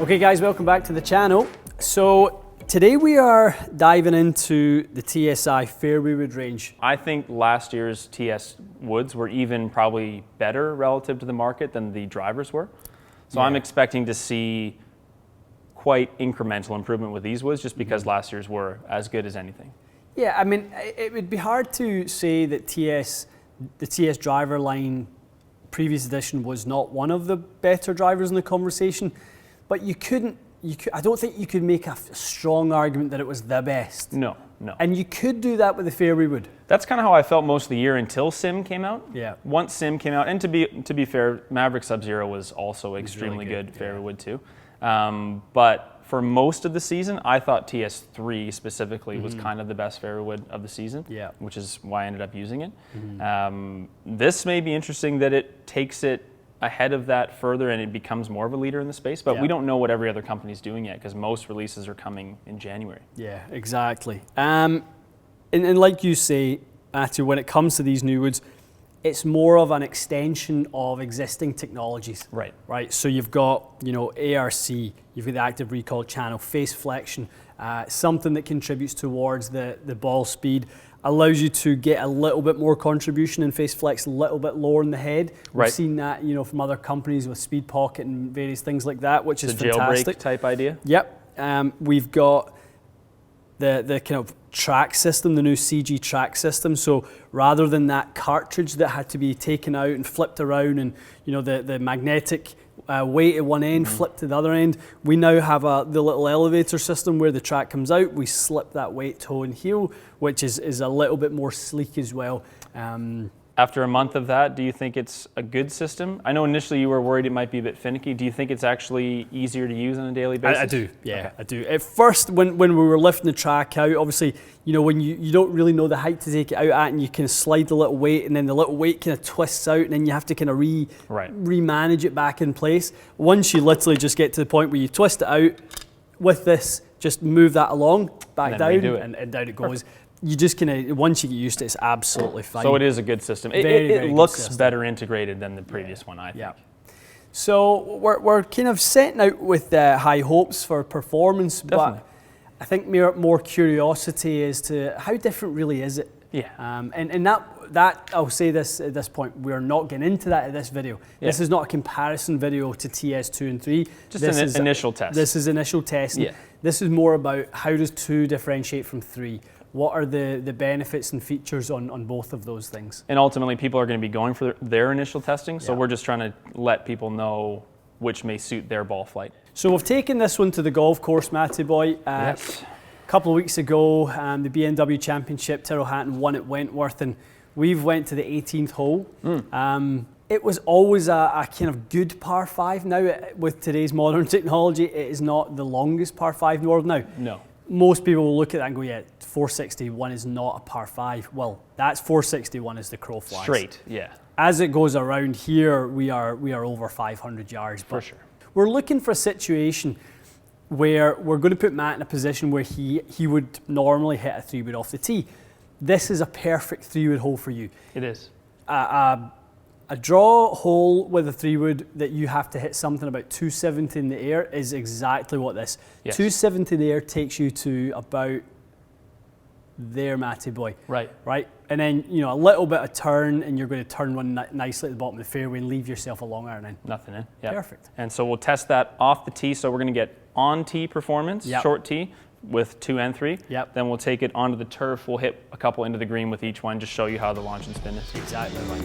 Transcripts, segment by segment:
Okay guys, welcome back to the channel. So today we are diving into the TSi Fairway wood range. I think last year's TS woods were even probably better relative to the market than the drivers were. So I'm expecting to see quite incremental improvement with these woods just because last year's were as good as anything. Yeah, I mean, it would be hard to say that the TS driver line previous edition was not one of the better drivers in the conversation, but I don't think you could make a strong argument that it was the best. No. And you could do that with the Fairway wood. That's kind of how I felt most of the year until Sim came out. Yeah. Once Sim came out, and to be fair, Maverick Sub-Zero was also extremely really good fairway wood too. But for most of the season, I thought TS3 specifically was kind of the best fairway wood of the season, which is why I ended up using it. This may be interesting that it takes it ahead of that further and it becomes more of a leader in the space, but we don't know what every other company is doing yet because most releases are coming in January. Yeah, exactly. And like you say, Matthew, when it comes to these new woods, it's more of an extension of existing technologies. Right. So you've got, ARC, you've got the active recoil channel, face flexion, something that contributes towards the ball speed, allows you to get a little bit more contribution in face flex, a little bit lower in the head. We've seen that, from other companies with speed pocket and various things like that, which is fantastic. Jailbreak type idea. Yep. We've got the kind of track system, the new CG track system. So rather than that cartridge that had to be taken out and flipped around and the magnetic weight at one end flipped to the other end, we now have the little elevator system where the track comes out, we slip that weight toe and heel, which is a little bit more sleek as well. After a month of that, do you think it's a good system? I know initially you were worried it might be a bit finicky. Do you think it's actually easier to use on a daily basis? I do, yeah, okay. I do. At first, when we were lifting the track out, obviously, when you don't really know the height to take it out at, and you kind of slide the little weight, and then the little weight kind of twists out, and then you have to kind of re-manage it back in place. Once you literally just get to the point where you twist it out, with this, just move that along, back down, and down it goes. Perfect. You just once you get used to it, it's absolutely fine. So it is a good system. It looks better integrated than the previous one, I think. Yeah. So we're kind of setting out with high hopes for performance, but I think more curiosity as to how different really is it. Yeah. And that I'll say this at this point, we're not getting into that in this video. Yeah. This is not a comparison video to TS2 and 3. Just an initial test. This is initial testing. Yeah. This is more about how does 2 differentiate from 3. What are the benefits and features on both of those things? And ultimately, people are going to be going for their initial testing, so we're just trying to let people know which may suit their ball flight. So we've taken this one to the golf course, Matty boy. Yes. A couple of weeks ago, the BMW Championship, Tyrrell Hatton won at Wentworth, and we've went to the 18th hole. It was always a kind of good par 5. Now, with today's modern technology, it is not the longest par 5 in the world now. No. Most people will look at that and go, yeah, 461 is not a par 5. Well, that's 461 as the crow flies. Straight, yeah. As it goes around here, we are over 500 yards. For sure. We're looking for a situation where we're going to put Matt in a position where he would normally hit a 3-wood off the tee. This is a perfect 3-wood hole for you. It is. A draw hole with a 3-wood that you have to hit something about 270 in the air is exactly what this. Yes. 270 in the air takes you to about there, Matty boy. Right. And then, a little bit of turn, and you're going to turn one nicely at the bottom of the fairway and leave yourself a long iron in. Nothing in. Yep. Perfect. And so we'll test that off the tee. So we're going to get on tee performance, short tee, with 2 and 3. Yep. Then we'll take it onto the turf. We'll hit a couple into the green with each one, just show you how the launch and spin is. Exactly right.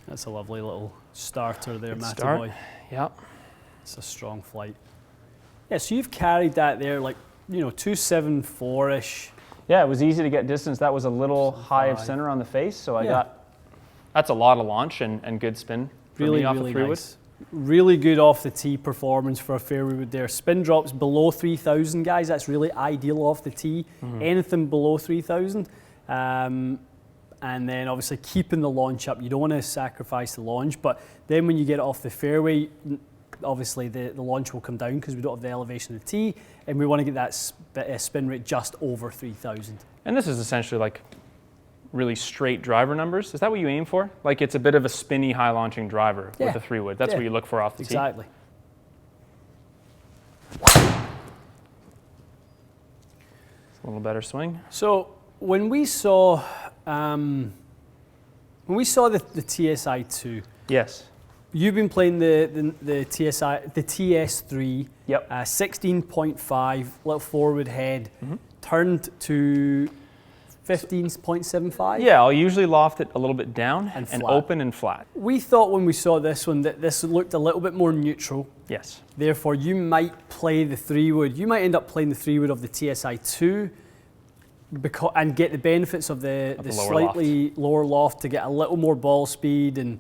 That's a lovely little starter there, Matty boy. Yep. It's a strong flight. Yeah, so you've carried that there like, 274-ish. Yeah, it was easy to get distance. That was a little high of center on the face, so I got, that's a lot of launch and good spin for me off the 3-wood. Nice. Really good off the tee performance for a fairway wood there. Spin drops below 3,000, guys. That's really ideal off the tee. Anything below 3,000. And then obviously keeping the launch up. You don't want to sacrifice the launch, but then when you get it off the fairway, obviously the launch will come down because we don't have the elevation of the tee, and we want to get that spin rate just over 3,000. And this is essentially like really straight driver numbers. Is that what you aim for? Like it's a bit of a spinny high launching driver with a 3-wood. That's what you look for off the tee. Exactly. A little better swing. So when we saw the TSi2, yes, you've been playing the TS3, 16.5 little forward head, turned to 15.75. Yeah, I'll usually loft it a little bit down and flat. open and flat. We thought when we saw this one that this looked a little bit more neutral. Yes. Therefore, you might play the 3-wood. You might end up playing the 3-wood of the TSi2 and get the benefits of the slightly lower loft to get a little more ball speed and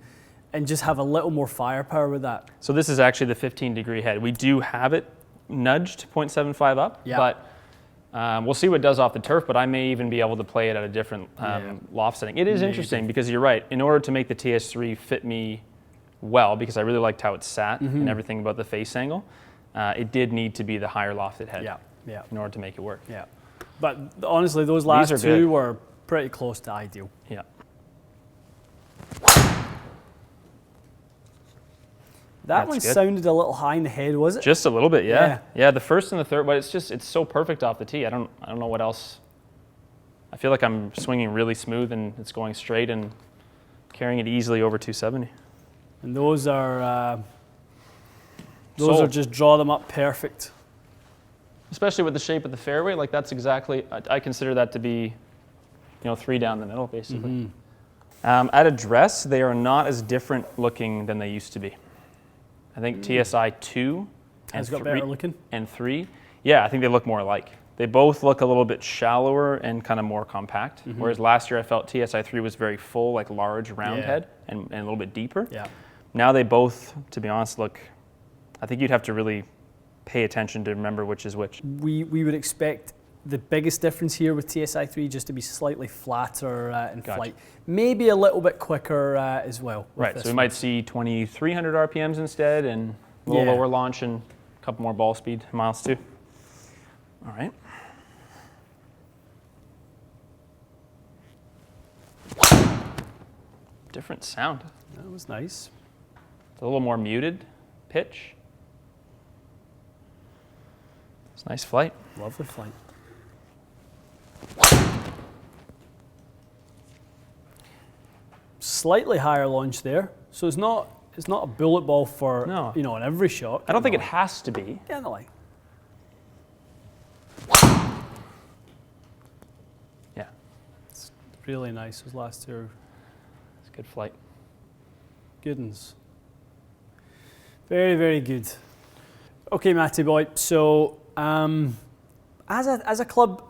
just have a little more firepower with that. So this is actually the 15-degree head. We do have it nudged 0.75 up, but we'll see what it does off the turf, but I may even be able to play it at a different loft setting. It is interesting because you're right. In order to make the TS3 fit me well, because I really liked how it sat and everything about the face angle, it did need to be the higher lofted head in order to make it work. Yeah. But honestly, those last two were pretty close to ideal. Yeah. That one sounded a little high in the head, was it? Just a little bit, yeah. Yeah, the first and the third, but it's so perfect off the tee. I don't know what else. I feel like I'm swinging really smooth and it's going straight and carrying it easily over 270. And those are just draw them up perfect. Especially with the shape of the fairway, like that's exactly, I consider that to be, 3 down the middle, basically. At address, they are not as different looking than they used to be. I think TSi2 and 3, I think they look more alike. They both look a little bit shallower and kind of more compact, whereas last year I felt TSi3 was very full, like large round head and a little bit deeper. Yeah. Now they both, to be honest, look, I think you'd have to really pay attention to remember which is which. We would expect the biggest difference here with TSi3 just to be slightly flatter in flight. Maybe a little bit quicker as well. Right, so we might see 2,300 RPMs instead and a little lower launch and a couple more ball speed miles too. All right. Different sound. That was nice. It's a little more muted pitch. It's a nice flight. Lovely flight. Slightly higher launch there, so it's not a bullet ball for on every shot. I don't think it has to be. Yeah, no way. Yeah, it's really nice. Those last two. It's a good flight. Good ones. Very, very good. Okay, Matty boy. So, as a club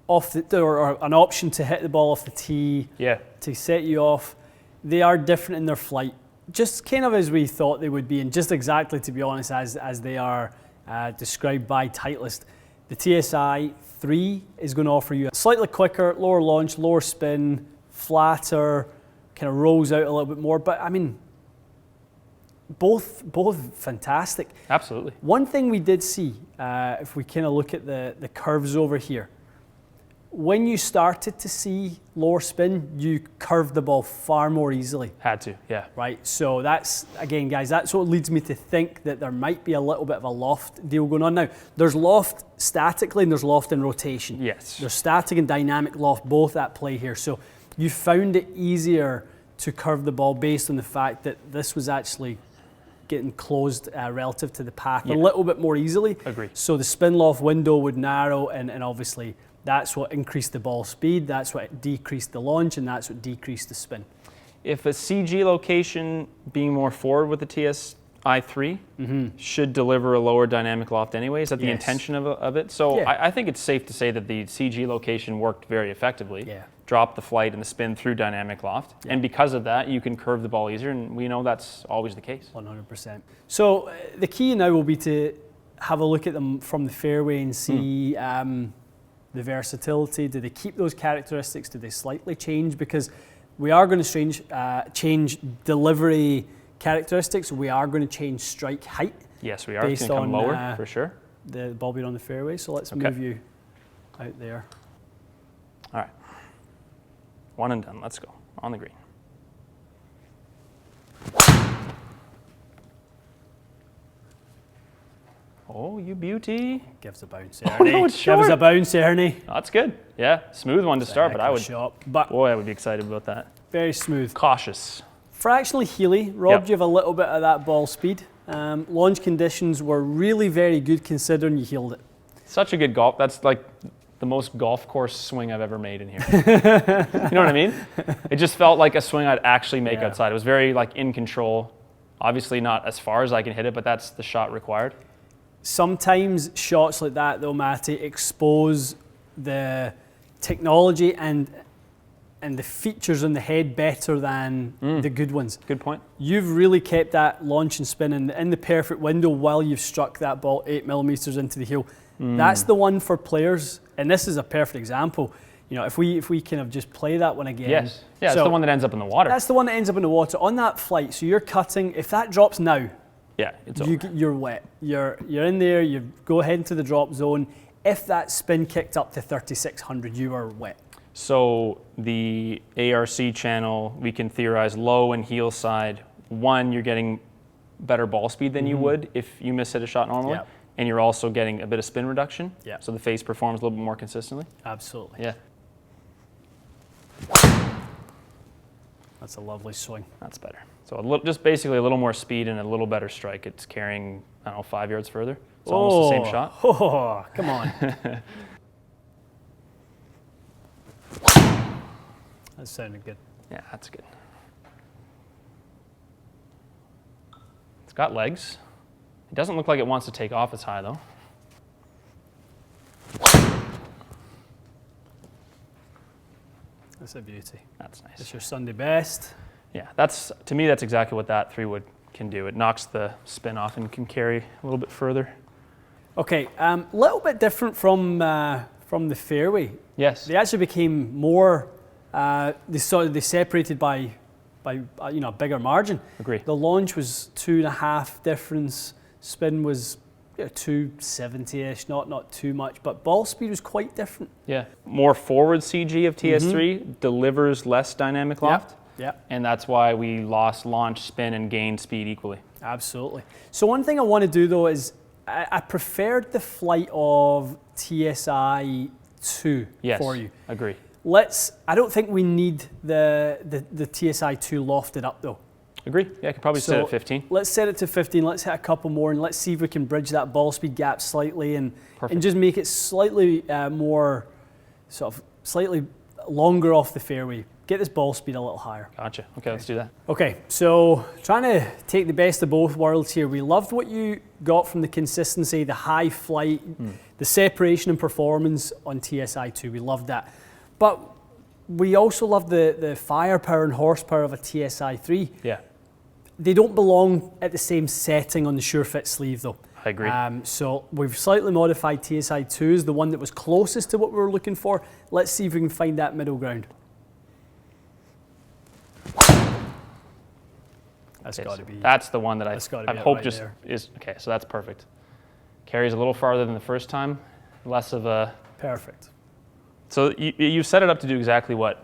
off or an option to hit the ball off the tee, to set you off, they are different in their flight, just kind of as we thought they would be, and just exactly, to be honest, as they are described by Titleist. The TSi3 is going to offer you a slightly quicker, lower launch, lower spin, flatter, kind of rolls out a little bit more, but I mean, both fantastic. Absolutely. One thing we did see, if we kind of look at the curves over here, when you started to see lower spin, you curved the ball far more easily. Had to, yeah. Right, so that's, again, guys, that's what leads me to think that there might be a little bit of a loft deal going on. Now, there's loft statically and there's loft in rotation. Yes. There's static and dynamic loft both at play here. So you found it easier to curve the ball based on the fact that this was actually getting closed relative to the path a little bit more easily. Agreed. So the spin loft window would narrow, and obviously that's what increased the ball speed, that's what decreased the launch, and that's what decreased the spin. If a CG location being more forward with the TSi3 should deliver a lower dynamic loft anyway, is that the intention of it? So I think it's safe to say that the CG location worked very effectively. Yeah. Dropped the flight and the spin through dynamic loft. Yeah. And because of that, you can curve the ball easier, and we know that's always the case. 100%. So the key now will be to have a look at them from the fairway and see the versatility. Do they keep those characteristics? Do they slightly change? Because we are going to change delivery characteristics. We are going to change strike height. Yes, we are. It's based going to come on lower, for sure. the ball being on the fairway. So let's move you out there. All right. One and done. Let's go. On the green. Oh, you beauty. Gives a bounce, Oh, no, it's short. Gives a bounce, Ernie. That's good. Yeah, smooth one to start, but I would, boy, I would be excited about that. Very smooth. Cautious. Fractionally heely, robbed you of a little bit of that ball speed. Launch conditions were really very good considering you heeled it. Such a good golf. That's like the most golf course swing I've ever made in here. You know what I mean? It just felt like a swing I'd actually make outside. It was very like in control. Obviously not as far as I can hit it, but that's the shot required. Sometimes shots like that, though, Matty, expose the technology and the features on the head better than the good ones. Good point. You've really kept that launch and spin in the perfect window while you've struck that ball 8 millimeters into the heel. That's the one for players, and this is a perfect example. You know, if we kind of just play that one again. Yes. Yeah, it's the one that ends up in the water. That's the one that ends up in the water on that flight. So you're cutting. If that drops now, yeah, it's over. You're wet. You're in there. You go ahead into the drop zone. If that spin kicked up to 3,600, you are wet. So the ARC channel, we can theorize low and heel side. One, you're getting better ball speed than you would if you miss hit a shot normally. Yep. And you're also getting a bit of spin reduction. Yep. So the face performs a little bit more consistently. Absolutely. Yeah. That's a lovely swing. That's better. So just basically a little more speed and a little better strike. It's carrying, I don't know, 5 yards further. It's almost the same shot. Oh, come on. That sounded good. Yeah, that's good. It's got legs. It doesn't look like it wants to take off as high, though. That's a beauty. That's nice. It's your Sunday best. Yeah, to me, that's exactly what that 3-wood can do. It knocks the spin off and can carry a little bit further. Okay, a little bit different from the fairway. Yes. They actually became more. They separated by a bigger margin. Agree. The launch was 2.5 difference. Spin was 270-ish, not too much, but ball speed was quite different. Yeah. More forward CG of TS3 delivers less dynamic loft. Yeah. And that's why we lost launch, spin, and gain speed equally. Absolutely. So one thing I want to do though is I preferred the flight of TSi2 for you. Agree. I don't think we need the TSi2 lofted up though. Agree. Yeah, I could probably set it at 15. Let's set it to 15. Let's hit a couple more and let's see if we can bridge that ball speed gap slightly and just make it slightly more, slightly longer off the fairway. Get this ball speed a little higher. Gotcha. Okay, let's do that. Okay, so trying to take the best of both worlds here. We loved what you got from the consistency, the high flight, the separation and performance on TSi2. We loved that. But we also love the firepower and horsepower of a TSi3. Yeah. They don't belong at the same setting on the SureFit sleeve though. I agree. So we've slightly modified TSi2 as the one that was closest to what we were looking for. Let's see if we can find that middle ground. That's got to be. That's the one that I hope is okay. So that's perfect. Carries a little farther than the first time, less of a. Perfect. So you set it up to do exactly what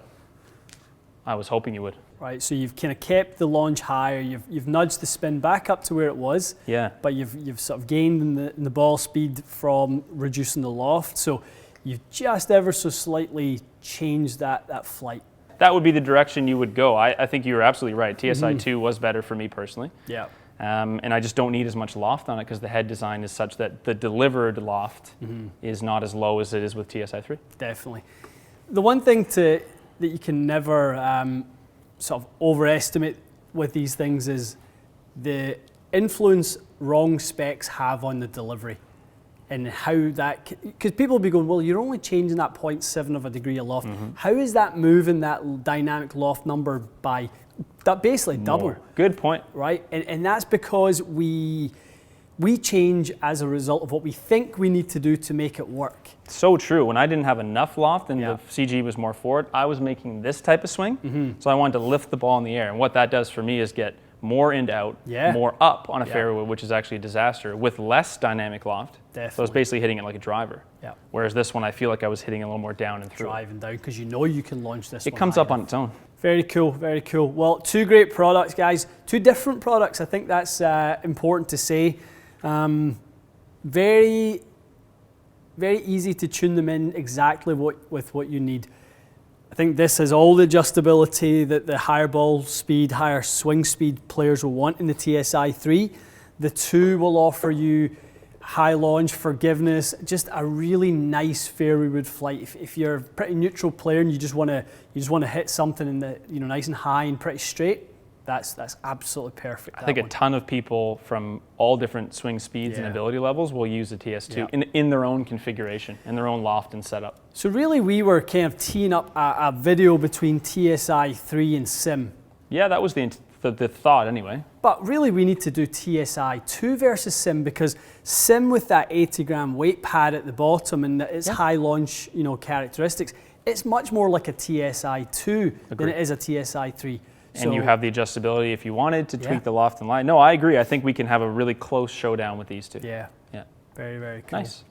I was hoping you would. Right. So you've kind of kept the launch higher. You've nudged the spin back up to where it was. Yeah. But you've sort of gained in the ball speed from reducing the loft. So you've just ever so slightly changed that flight. That would be the direction you would go. I think you were absolutely right. TSi2 was better for me personally. Yeah. And I just don't need as much loft on it because the head design is such that the delivered loft is not as low as it is with TSi3. Definitely. The one thing that you can never sort of overestimate with these things is the influence wrong specs have on the delivery. And how that, because people will be going, well, you're only changing that 0.7 of a degree of loft. How is that moving that dynamic loft number by that basically double? Good point. Right, and that's because we change as a result of what we think we need to do to make it work. So true. When I didn't have enough loft and the CG was more forward, I was making this type of swing. So I wanted to lift the ball in the air. And what that does for me is get more in to out, Yeah. more up on a fairway wood, which is actually a disaster, with less dynamic loft. Definitely. So it's basically hitting it like a driver. Yeah. Whereas this one, I feel like I was hitting a little more down and through. Driving down, because you know you can launch this It one comes high up on enough. its own. Very cool, very cool. Well, two great products, guys. Two different products. I think that's important to say. Very, very easy to tune them in exactly with what you need. I think this has all the adjustability that the higher ball speed, higher swing speed players will want in the TSi3. The 2 will offer you high launch, forgiveness, just a really nice fairway wood flight. If you're a pretty neutral player and you just want to hit something in the nice and high and pretty straight, that's absolutely perfect. I think a ton of people from all different swing speeds and ability levels will use the TS2 in their own configuration, in their own loft and setup. So really we were kind of teeing up a video between TSi3 and Sim. Yeah, that was the thought anyway. But really we need to do TSi2 versus Sim, because Sim with that 80 gram weight pad at the bottom and its high launch characteristics, it's much more like a TSi2 than it is a TSi3. And you have the adjustability if you wanted to tweak the loft and line. No, I agree. I think we can have a really close showdown with these two. Yeah. Yeah. Very, very cool. Nice.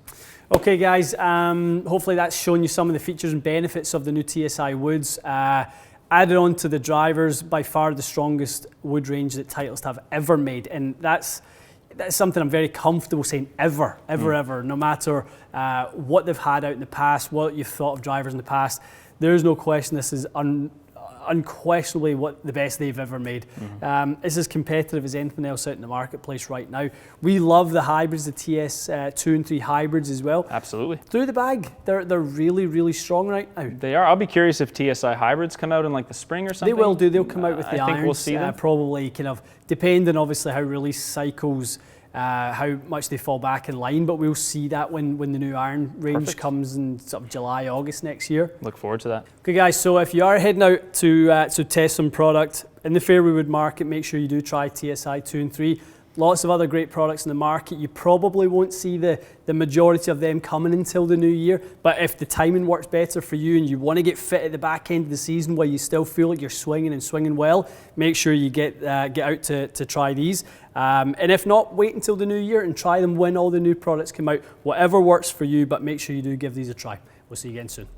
Okay, guys. Hopefully that's shown you some of the features and benefits of the new TSi woods. Added on to the drivers, by far the strongest wood range that Titleist have ever made. And that's something I'm very comfortable saying ever, no matter what they've had out in the past, what you've thought of drivers in the past. There's no question this is unquestionably the best they've ever made. It's as competitive as anything else out in the marketplace right now. We love the hybrids, the TS2 and 3 hybrids as well. Absolutely. Through the bag, they're really, really strong right now. They are. I'll be curious if TSi hybrids come out in like the spring or something. They will do. They'll come out with the I irons. think we'll see them. Probably kind of depending, obviously, how release cycles, how much they fall back in line, but we'll see that when the new iron range comes in sort of July, August next year. Look forward to that. Okay, guys, so if you are heading out to test some product in the fairway wood market, make sure you do try TSi2 and 3. Lots of other great products in the market. You probably won't see the majority of them coming until the new year, but if the timing works better for you and you want to get fit at the back end of the season while you still feel like you're swinging and swinging well, make sure you get out to try these. And if not, wait until the new year and try them when all the new products come out. Whatever works for you, but make sure you do give these a try. We'll see you again soon.